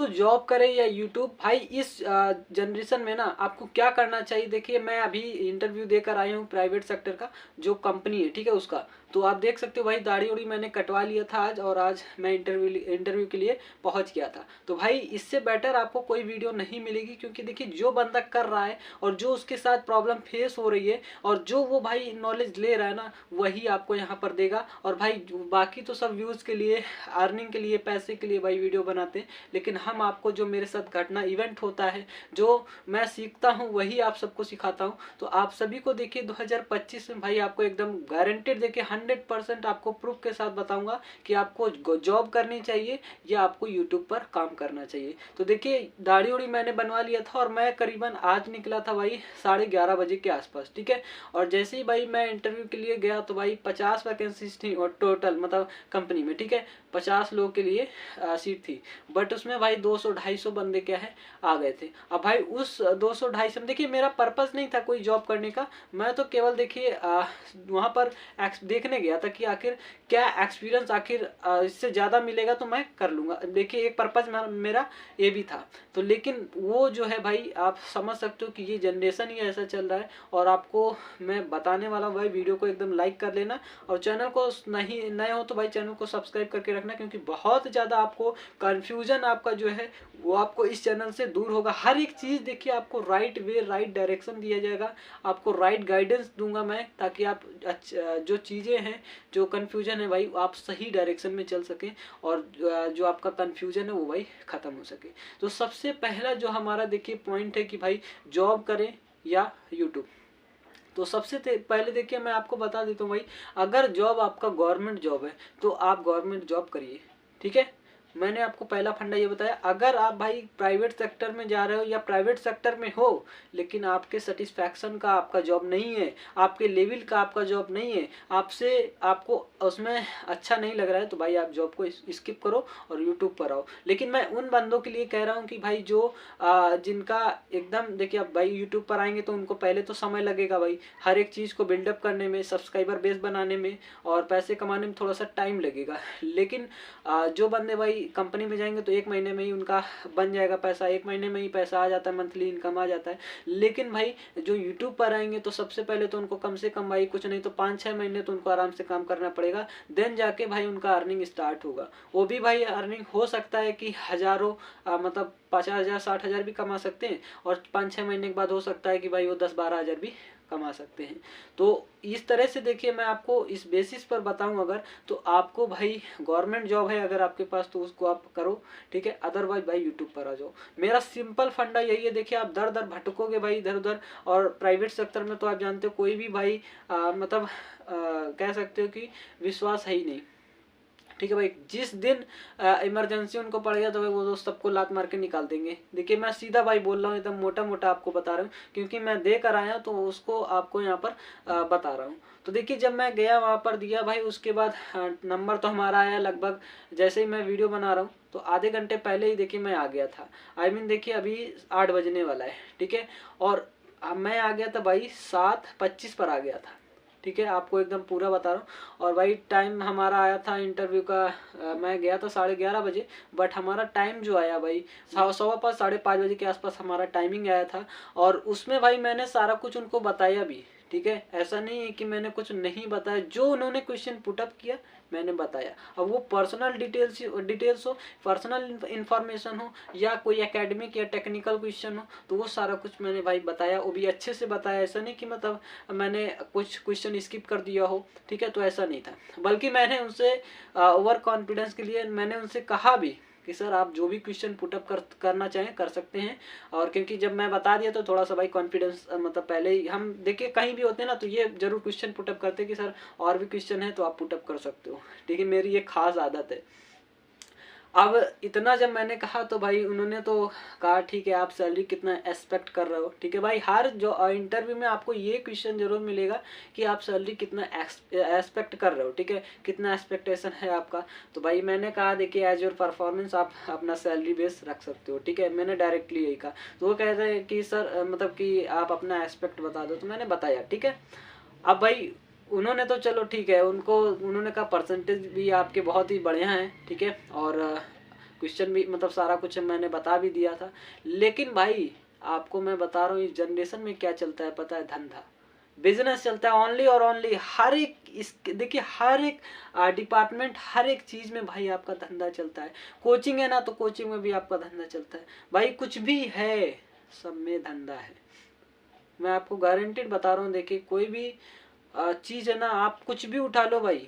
Job करे या YouTube, भाई इस जनरेशन में ना आपको क्या करना चाहिए। देखिए मैं अभी इंटरव्यू देकर आई हूँ प्राइवेट सेक्टर का, जो कंपनी है ठीक है उसका, तो आप देख सकते हो भाई दाढ़ी उड़ी मैंने कटवा लिया था आज, और आज मैं इंटरव्यू के लिए पहुंच गया था। तो भाई इससे बेटर आपको कोई वीडियो नहीं मिलेगी, क्योंकि देखिए जो बंदा कर रहा है और जो उसके साथ प्रॉब्लम फेस हो रही है और जो वो भाई नॉलेज ले रहा है ना, वही आपको यहाँ पर देगा। और भाई बाकी तो सब व्यूज़ के लिए, अर्निंग के लिए, पैसे के लिए भाई वीडियो बनाते हैं, लेकिन हम आपको जो मेरे साथ घटना इवेंट होता है, जो मैं सीखता हूँ वही आप सबको सिखाता हूँ। तो आप सभी को देखिए 2025 में भाई आपको एकदम गारंटेड देखिए 100% आपको प्रूफ के साथ बताऊंगा कि आपको जॉब करनी चाहिए या आपको यूट्यूब पर काम करना चाहिए। तो देखिए दाढ़ी उड़ी मैंने बनवा लिया था और मैं करीबन आज निकला था भाई 11:30 बजे के आसपास, ठीक है। और जैसे ही भाई मैं इंटरव्यू के लिए गया तो भाई 50 वैकेंसीज थी और टोटल मतलब कंपनी में, ठीक है, 50 लोगों के लिए सीट थी, बट उसमें भाई 200-250 बंदे क्या है आ गए थे। अब भाई उस 200-250 में देखिए मेरा पर्पस नहीं था कोई जॉब करने का, मैं तो केवल देखिए वहाँ पर देखने गया था कि आखिर क्या एक्सपीरियंस आखिर इससे ज़्यादा मिलेगा तो मैं कर लूँगा। देखिए एक पर्पस मेरा ये भी था। तो लेकिन वो जो है भाई आप समझ सकते हो कि ये जनरेशन ही ऐसा चल रहा है। और आपको मैं बताने वाला हूँ भाई, वीडियो को एकदम लाइक कर लेना और चैनल को नहीं नए हो तो भाई चैनल को सब्सक्राइब करके रखना, क्योंकि बहुत ज़्यादा आपको कन्फ्यूजन आपका जो है वो आपको इस चैनल से दूर होगा। हर एक चीज़ देखिए आपको राइट वे, राइट डायरेक्शन दिया जाएगा, आपको राइट गाइडेंस दूंगा मैं, ताकि आप जो चीज़ें हैं, जो कन्फ्यूजन है भाई आप सही डायरेक्शन में चल सकें और जो आपका कन्फ्यूजन है वो भाई ख़त्म हो सके। तो सबसे पहला जो हमारा देखिए पॉइंट है कि भाई जॉब करें या यूट्यूब। तो सबसे पहले देखिए मैं आपको बता देता हूँ भाई, अगर जॉब आपका गवर्नमेंट जॉब है तो आप गवर्नमेंट जॉब करिए, ठीक है। मैंने आपको पहला फंडा ये बताया। अगर आप भाई प्राइवेट सेक्टर में जा रहे हो या प्राइवेट सेक्टर में हो लेकिन आपके सेटिस्फैक्शन का आपका जॉब नहीं है, आपके लेवल का आपका जॉब नहीं है, आपको उसमें अच्छा नहीं लग रहा है, तो भाई आप जॉब को स्किप करो और यूट्यूब पर आओ। लेकिन मैं उन बंदों के लिए कह रहा हूँ कि भाई जो जिनका एकदम देखिए अब भाई यूट्यूब पर आएंगे तो उनको पहले तो समय लगेगा भाई, हर एक चीज़ को बिल्डअप करने में, सब्सक्राइबर बेस बनाने में और पैसे कमाने में थोड़ा सा टाइम लगेगा। लेकिन जो बंदे भाई कंपनी में जाएंगे तो 1 महीने में ही उनका बन जाएगा पैसा, 1 महीने में ही पैसा आ जाता है, मंथली इनकम आ जाता है। लेकिन भाई जो यूट्यूब पर आएंगे तो सबसे पहले तो उनको कम से कम भाई कुछ नहीं तो 5-6 महीने तो उनको आराम से काम करना पड़ेगा, देन जाके भाई उनका अर्निंग स्टार्ट होगा। वो भी भाई अर्निंग हो सकता है कि हज़ारों मतलब 50,000 60,000 भी कमा सकते हैं, और 5-6 महीने के बाद हो सकता है कि भाई वो 10-12 हज़ार भी कमा सकते हैं। तो इस तरह से देखिए मैं आपको इस बेसिस पर बताऊं, अगर तो आपको भाई गवर्नमेंट जॉब है अगर आपके पास तो उसको आप करो, ठीक है। अदरवाइज भाई यूट्यूब पर आ जाओ। मेरा सिंपल फंडा यही है। देखिए आप दर दर भटकोगे भाई इधर उधर, और प्राइवेट सेक्टर में तो आप जानते हो कोई भी भाई मतलब कह सकते हो कि विश्वास है ही नहीं, ठीक है भाई। जिस दिन इमरजेंसी उनको पड़ गया तो भाई वो दोस्त सबको लात मार के निकाल देंगे। देखिए मैं सीधा भाई बोल रहा हूँ, एकदम मोटा मोटा आपको बता रहा हूँ, क्योंकि मैं दे कर आया तो उसको आपको यहाँ पर बता रहा हूँ। तो देखिए जब मैं गया वहाँ पर दिया भाई, उसके बाद नंबर तो हमारा आया लगभग जैसे ही मैं वीडियो बना रहा हूँ तो आधे घंटे पहले ही देखिए मैं आ गया था। देखिए अभी 8 बजने वाला है, ठीक है। और मैं आ गया था भाई 7:25 पर आ गया था, ठीक है, आपको एकदम पूरा बता रहा हूँ। और भाई टाइम हमारा आया था इंटरव्यू का, मैं गया था 11:30 बजे, बट हमारा टाइम जो आया भाई 5:15 5:30 बजे के आसपास हमारा टाइमिंग आया था। और उसमें भाई मैंने सारा कुछ उनको बताया भी, ठीक है। ऐसा नहीं है कि मैंने कुछ नहीं बताया, जो उन्होंने क्वेश्चन पुटअप किया मैंने बताया। अब वो पर्सनल डिटेल्स हो, पर्सनल इंफॉर्मेशन हो, या कोई एकेडमिक या टेक्निकल क्वेश्चन हो, तो वो सारा कुछ मैंने भाई बताया, वो भी अच्छे से बताया। ऐसा नहीं कि मतलब मैंने कुछ क्वेश्चन स्किप कर दिया हो, ठीक है, तो ऐसा नहीं था। बल्कि मैंने उनसे ओवर कॉन्फिडेंस के लिए मैंने उनसे कहा भी कि सर आप जो भी क्वेश्चन पुटअप करना चाहें कर सकते हैं। और क्योंकि जब मैं बता दिया तो थोड़ा सा भाई कॉन्फिडेंस मतलब पहले ही हम देखिए कहीं भी होते हैं ना तो ये जरूर क्वेश्चन पुटअप करते हैं कि सर और भी क्वेश्चन है तो आप पुटअप कर सकते हो, ठीक है। मेरी ये खास आदत है। अब इतना जब मैंने कहा तो भाई उन्होंने तो कहा ठीक है आप सैलरी कितना एक्सपेक्ट कर रहे हो, ठीक है भाई। हर जो इंटरव्यू में आपको ये क्वेश्चन जरूर मिलेगा कि आप सैलरी कितना एक्सपेक्ट कर रहे हो, ठीक है, कितना एक्सपेक्टेशन है आपका। तो भाई मैंने कहा देखिए एज योर परफॉर्मेंस आप अपना सैलरी बेस रख सकते हो, ठीक है, मैंने डायरेक्टली यही कहा। तो वो कहते हैं कि सर मतलब कि आप अपना एक्सपेक्ट बता दो, तो मैंने बताया, ठीक है। अब भाई उन्होंने तो चलो ठीक है, उन्होंने कहा परसेंटेज भी आपके बहुत ही बढ़िया हैं, ठीक है। और क्वेश्चन भी मतलब सारा कुछ मैंने बता भी दिया था। लेकिन भाई आपको मैं बता रहा हूँ इस जनरेशन में क्या चलता है पता है, धंधा बिजनेस चलता है ओनली और ओनली। हर एक इस देखिए हर एक डिपार्टमेंट, हर एक चीज में भाई आपका धंधा चलता है। कोचिंग है ना तो कोचिंग में भी आपका धंधा चलता है भाई, कुछ भी है सब में धंधा है। मैं आपको गारंटेड बता रहा हूँ। देखिए कोई भी चीज है ना, आप कुछ भी उठा लो भाई,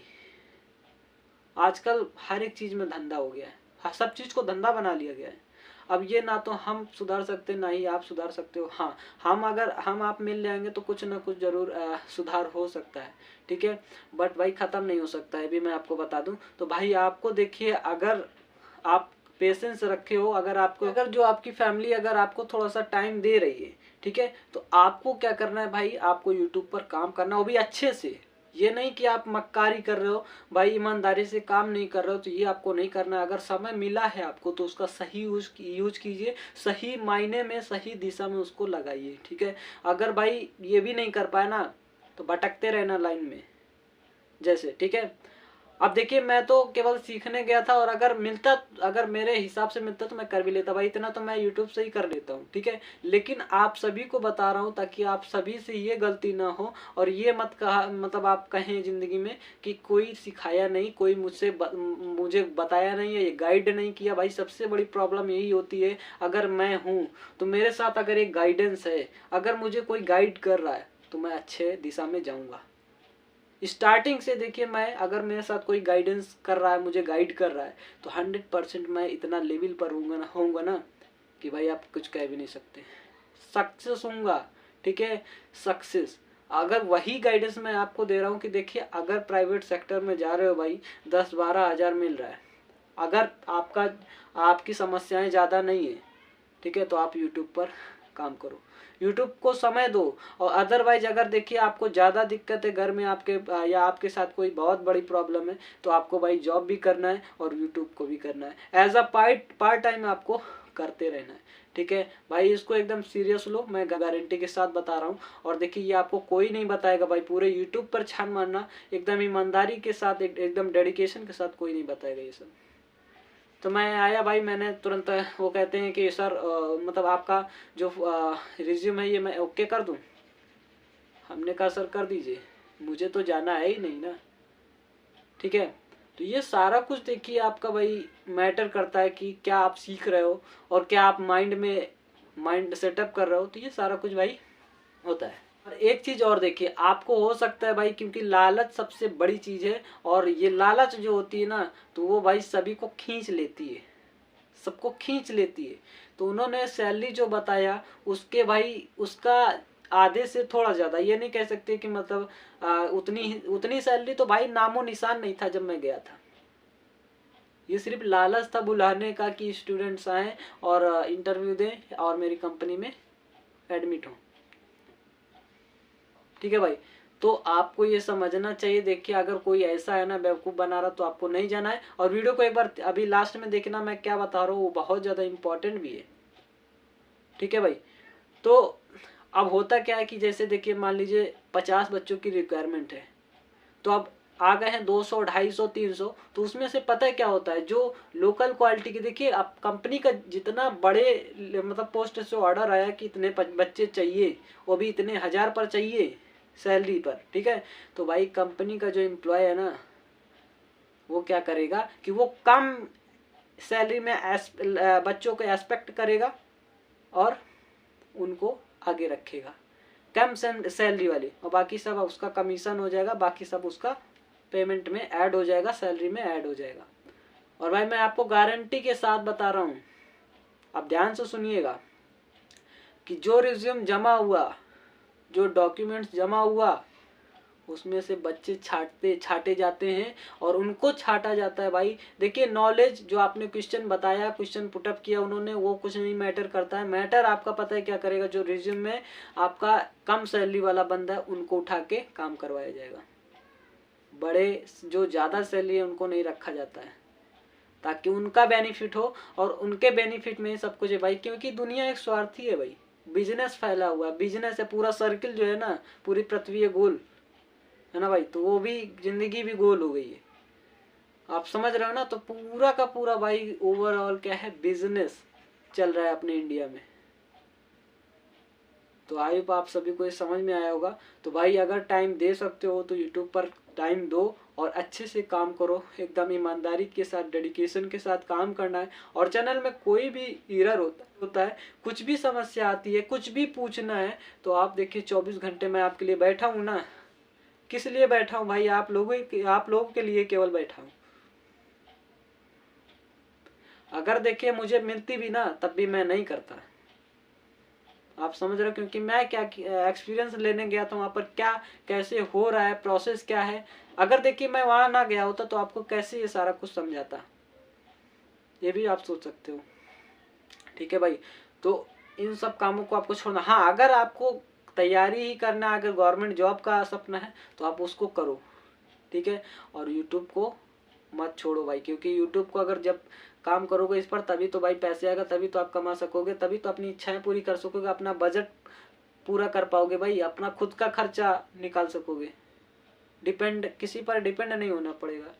आजकल हर एक चीज में धंधा हो गया है। सब चीज को धंधा बना लिया गया है। अब ये ना तो हम सुधार सकते ना ही आप सुधार सकते हो। हाँ, हम अगर हम आप मिल जाएंगे तो कुछ ना कुछ जरूर सुधार हो सकता है, ठीक है। बट भाई खत्म नहीं हो सकता है, भी मैं आपको बता दूं। तो भाई आपको देखिए, अगर आप पेशेंस रखे हो, अगर आपको अगर जो आपकी फैमिली अगर आपको थोड़ा सा टाइम दे रही है, ठीक है, तो आपको क्या करना है भाई, आपको यूट्यूब पर काम करना, वो भी अच्छे से। ये नहीं कि आप मक्कारी कर रहे हो भाई, ईमानदारी से काम नहीं कर रहे हो, तो ये आपको नहीं करना है। अगर समय मिला है आपको तो उसका सही यूज कीजिए, सही मायने में सही दिशा में उसको लगाइए, ठीक है। अगर भाई ये भी नहीं कर पाए ना तो भटकते रहना लाइन में जैसे, ठीक है। अब देखिए मैं तो केवल सीखने गया था, और अगर मिलता, अगर मेरे हिसाब से मिलता तो मैं कर भी लेता भाई, इतना तो मैं यूट्यूब से ही कर लेता हूँ, ठीक है। लेकिन आप सभी को बता रहा हूँ ताकि आप सभी से ये गलती ना हो, और ये मत कहा मतलब आप कहें जिंदगी में कि कोई सिखाया नहीं, कोई मुझे बताया नहीं है, ये गाइड नहीं किया। भाई सबसे बड़ी प्रॉब्लम यही होती है, अगर मैं हूँ तो मेरे साथ अगर एक गाइडेंस है, अगर मुझे कोई गाइड कर रहा है तो मैं अच्छे दिशा में जाऊँगा। स्टार्टिंग से देखिए, मैं अगर मेरे साथ कोई गाइडेंस कर रहा है, मुझे गाइड कर रहा है, तो 100% मैं इतना लेवल पर होऊंगा ना कि भाई आप कुछ कह भी नहीं सकते, सक्सेस होऊंगा, ठीक है, सक्सेस। अगर वही गाइडेंस मैं आपको दे रहा हूँ कि देखिए अगर प्राइवेट सेक्टर में जा रहे हो भाई, 10-12 हज़ार मिल रहा है, अगर आपकी समस्याएं ज़्यादा नहीं है, ठीक है, तो आप यूट्यूब पर काम करो, यूट्यूब को समय दो। और अदरवाइज अगर देखिए आपको ज़्यादा दिक्कत है घर में आपके, या आपके साथ कोई बहुत बड़ी प्रॉब्लम है, तो आपको भाई जॉब भी करना है और यूट्यूब को भी करना है, एज अ पार्ट टाइम आपको करते रहना है, ठीक है भाई। इसको एकदम सीरियस लो, मैं गारंटी के साथ बता रहा हूँ। और देखिए ये आपको कोई नहीं बताएगा भाई, पूरे यूट्यूब पर छान मारना एकदम ईमानदारी के साथ, एकदम डेडिकेशन के साथ कोई नहीं बताएगा ये सब। तो मैं आया भाई, मैंने तुरंत, वो कहते हैं कि सर मतलब आपका जो रिज्यूम है ये मैं ओके कर दूं। हमने कहा सर कर दीजिए, मुझे तो जाना है ही नहीं ना, ठीक है। तो ये सारा कुछ देखिए आपका भाई मैटर करता है कि क्या आप सीख रहे हो और क्या आप माइंड सेटअप कर रहे हो, तो ये सारा कुछ भाई होता है। और एक चीज और देखिए, आपको हो सकता है भाई, क्योंकि लालच सबसे बड़ी चीज है, और ये लालच जो होती है ना, तो वो भाई सभी को खींच लेती है, सबको खींच लेती है। तो उन्होंने सैलरी जो बताया उसके भाई, उसका आधे से थोड़ा ज्यादा, ये नहीं कह सकते कि मतलब उतनी सैलरी तो भाई नामो निशान नहीं था जब मैं गया था। ये सिर्फ लालच था बुलाने का कि स्टूडेंट्स आए और इंटरव्यू दें और मेरी कंपनी में एडमिट हो, ठीक है भाई। तो आपको ये समझना चाहिए। देखिए अगर कोई ऐसा है ना बेवकूफ़ बना रहा, तो आपको नहीं जाना है। और वीडियो को एक बार अभी लास्ट में देखना, मैं क्या बता रहा हूँ वो बहुत ज़्यादा इम्पोर्टेंट भी है, ठीक है भाई। तो अब होता क्या है कि जैसे देखिए मान लीजिए 50 बच्चों की रिक्वायरमेंट है, तो अब आ गए हैं 200, 250, 300, तो उसमें से पता है क्या होता है, जो लोकल क्वालिटी की, देखिए अब कंपनी का जितना बड़े मतलब पोस्ट से ऑर्डर आया कि इतने बच्चे चाहिए, वो भी इतने हज़ार पर चाहिए सैलरी पर, ठीक है। तो भाई कंपनी का जो एम्प्लॉय है ना, वो क्या करेगा कि वो कम सैलरी में बच्चों को एस्पेक्ट करेगा और उनको आगे रखेगा कम सैलरी वाली, और बाकी सब उसका कमीशन हो जाएगा, बाकी सब उसका पेमेंट में ऐड हो जाएगा, सैलरी में ऐड हो जाएगा। और भाई मैं आपको गारंटी के साथ बता रहा हूँ, आप ध्यान से सुनिएगा, कि जो रिज्यूम जमा हुआ, जो डॉक्यूमेंट्स जमा हुआ, उसमें से बच्चे छाटे जाते हैं और उनको छाटा जाता है भाई। देखिए नॉलेज जो आपने क्वेश्चन बताया, क्वेश्चन पुटअप किया उन्होंने, वो कुछ नहीं मैटर करता है। मैटर आपका पता है क्या करेगा, जो रिज्यूम में आपका कम सैलरी वाला बंदा है उनको उठा के काम करवाया जाएगा, बड़े जो ज़्यादा सैलरी है उनको नहीं रखा जाता है, ताकि उनका बेनिफिट हो। और उनके बेनिफिट में सब कुछ है भाई, क्योंकि दुनिया एक स्वार्थी है भाई, बिजनेस फैला हुआ, बिजनेस है पूरा, सर्किल जो है ना, पूरी पृथ्वी है गोल, है ना भाई, तो वो भी जिंदगी भी गोल हो गई है। आप समझ रहे हो ना। तो पूरा का पूरा भाई ओवरऑल क्या है, बिजनेस चल रहा है अपने इंडिया में। तो आई होप आप सभी को ये समझ में आया होगा। तो भाई अगर टाइम दे सकते हो तो यूट्यूब पर टाइम दो और अच्छे से काम करो, एकदम ईमानदारी के साथ डेडिकेशन के साथ काम करना है। और चैनल में कोई भी एरर होता है, कुछ भी समस्या आती है, कुछ भी पूछना है, तो आप देखिए 24 घंटे मैं आपके लिए बैठा हूँ ना। किस लिए बैठा हूँ भाई, आप लोगों के लिए केवल बैठा हूँ। अगर देखिए मुझे मिलती भी ना तब भी मैं नहीं करता। आप समझ रहे हो, क्योंकि मैं क्या एक्सपीरियंस लेने गया था वहाँ पर, क्या कैसे हो रहा है, प्रोसेस क्या है। अगर देखिए मैं वहाँ ना गया होता तो आपको कैसे ये सारा कुछ समझाता, ये भी आप सोच सकते हो। ठीक है भाई, तो इन सब कामों को आपको छोड़ना। हाँ, अगर आपको तैयारी ही करना है, अगर गवर्नमेंट जॉब का सपना है तो आप उसको करो, ठीक है। और यूट्यूब को मत छोड़ो भाई, क्योंकि यूट्यूब को अगर जब काम करोगे इस पर तभी तो भाई पैसे आएगा, तभी तो आप कमा सकोगे, तभी तो अपनी इच्छाएं पूरी कर सकोगे, अपना बजट पूरा कर पाओगे भाई, अपना खुद का खर्चा निकाल सकोगे। किसी पर डिपेंड नहीं होना पड़ेगा,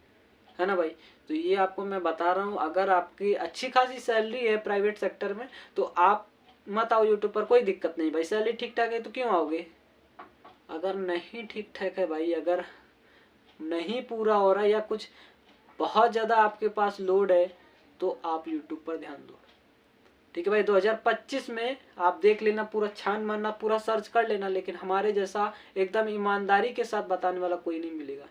है ना भाई। तो ये आपको मैं बता रहा हूँ। अगर आपकी अच्छी खासी सैलरी है प्राइवेट सेक्टर में तो आप मत आओ यूट्यूब पर, कोई दिक्कत नहीं भाई। सैलरी ठीक ठाक है तो क्यों आओगे। अगर नहीं ठीक ठाक है भाई, अगर नहीं पूरा हो रहा है या कुछ बहुत ज़्यादा आपके पास लोड है तो आप यूट्यूब पर ध्यान दो, ठीक है भाई। 2025 में आप देख लेना, पूरा छान मारना, पूरा सर्च कर लेना, लेकिन हमारे जैसा एकदम ईमानदारी के साथ बताने वाला कोई नहीं मिलेगा,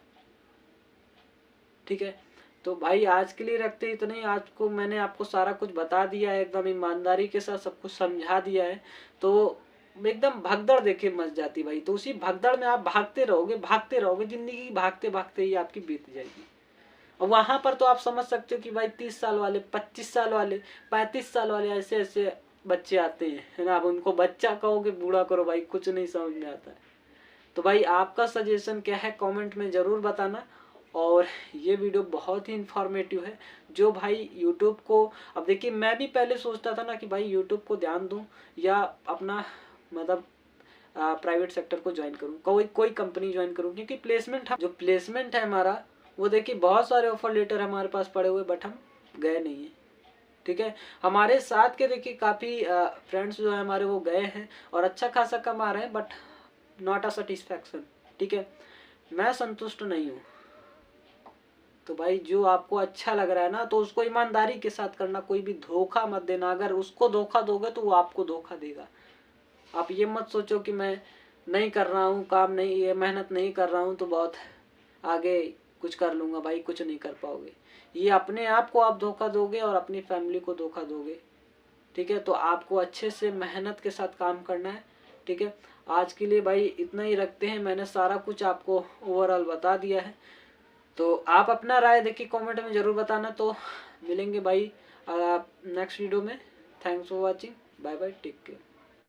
ठीक है। तो भाई आज के लिए रखते इतना ही। आज को मैंने आपको सारा कुछ बता दिया है, एकदम ईमानदारी के साथ सब कुछ समझा दिया है। तो एकदम भगदड़ देखे मच जाती भाई, तो उसी भगदड़ में आप भागते रहोगे, जिंदगी भागते भागते ही आपकी बीत जाएगी। और वहां पर तो आप समझ सकते हो कि भाई 30 साल वाले, 25 साल वाले, 35 साल वाले ऐसे ऐसे बच्चे आते हैं, है ना। आप उनको बच्चा कहोगे, बूढ़ा करो भाई, कुछ नहीं समझ में आता है। तो भाई आपका सजेशन क्या है कमेंट में ज़रूर बताना। और ये वीडियो बहुत ही इन्फॉर्मेटिव है। जो भाई यूट्यूब को, अब देखिए मैं भी पहले सोचता था ना कि भाई यूट्यूब को ध्यान दूं या अपना मतलब प्राइवेट सेक्टर को ज्वाइन करूं, कोई कंपनी ज्वाइन करूं, क्योंकि जो प्लेसमेंट है हमारा, वो देखिए बहुत सारे ऑफर लेटर हमारे पास पड़े हुए, बट हम गए नहीं है, ठीक है। हमारे साथ के देखिए काफ़ी फ्रेंड्स जो है हमारे, वो गए हैं और अच्छा खासा कमा रहे हैं, बट नॉट अ सेटिस्फैक्शन, ठीक है। मैं संतुष्ट नहीं हूँ। तो भाई जो आपको अच्छा लग रहा है ना, तो उसको ईमानदारी के साथ करना, कोई भी धोखा मत देना। अगर उसको धोखा दोगे तो वो आपको धोखा देगा। आप ये मत सोचो कि मैं नहीं कर रहा हूँ काम, नहीं ये मेहनत नहीं कर रहा हूँ तो बहुत आगे कुछ कर लूँगा, भाई कुछ नहीं कर पाओगे। ये अपने आप को आप धोखा दोगे और अपनी फैमिली को धोखा दोगे, ठीक है। तो आपको अच्छे से मेहनत के साथ काम करना है, ठीक है। आज के लिए भाई इतना ही रखते हैं। मैंने सारा कुछ आपको ओवरऑल बता दिया है। तो आप अपना राय देखिए कमेंट में ज़रूर बताना। तो मिलेंगे भाई नेक्स्ट वीडियो में। Thanks for watching, bye bye, take care.